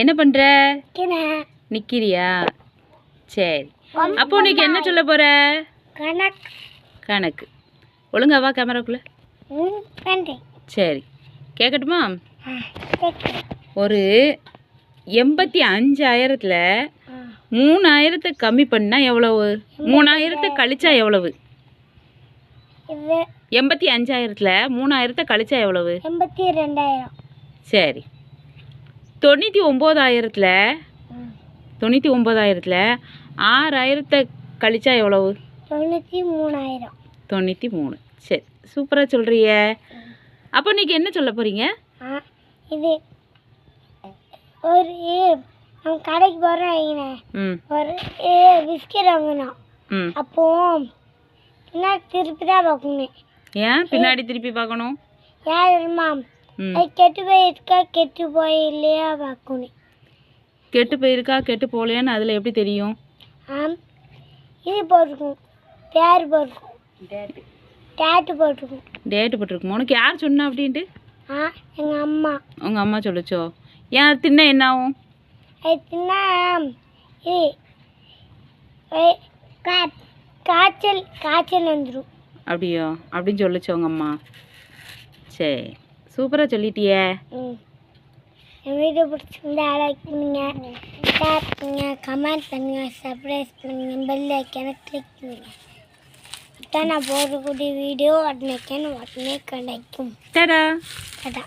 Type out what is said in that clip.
என்ன பண்ற? நிக்கிறியா? சரி. அப்போ உனக்கு என்ன சொல்ல போற? கணக்கு. ஒழுங்கா வா கேமராக்குள்ள. சரி, கேட்கட்டுமா? ஒரு 85,000த்துல 3,000 கம்மி பண்ணா எவ்வளவு? 3,000 கழிச்சா எவ்வளவு? 85,000த்துல 3,000 கழிச்சா எவ்வளவு? 82,000. சரி. 99,000த்துல 6,000 கழிச்சா எவ்வளவு? 93,000. 93. சரி, சூப்பராக சொல்கிறிய. அப்போ இன்னைக்கு என்ன சொல்ல போகிறீங்க? இது ஒரு கடைக்கு போகிறேன், ஒரு பிஸ்கெட் வாங்கினோம். அப்போ பின்னாடி திருப்பி தான் பார்க்கணும். ஏன் பின்னாடி திருப்பி பார்க்கணும்? யாருமா அது கெட்டு போயிருக்கா கெட்டு போய் இல்லையா பார்க்கணும். கெட்டு போயிருக்கா கெட்டு போகலையான்னு அதில் எப்படி தெரியும்? இது போட்டிருக்கும், பேர் போட்டிருக்கும், டேட்டு போட்டிருக்கும். டேட்டு போட்டிருக்குமா? உனக்கு யார் சொன்னா அப்படின்ட்டு? எங்கள் அம்மா. உங்கள் அம்மா சொல்லிச்சோ? ஏன் தின்னா என்ன ஆகும்? அது தின்னா காய்ச்சல் வந்துடும். அப்படியோ? அப்படின்னு சொல்லிச்சோ உங்கள் அம்மா? சரி, சூப்பராக சொல்லிட்டியே. என் வீடியோ பிடிச்சிருந்தா லைக் பண்ணுங்க, ஷேர் பண்ணுங்க, கமெண்ட் பண்ணுங்க, சப்ஸ்கிரைப் பண்ணுங்க, பெல் ஐக்கானை கிளிக் பண்ணுங்க. இதான் நான் போடக்கூடிய வீடியோ உடனே கிடைக்கும். டடா. டடா.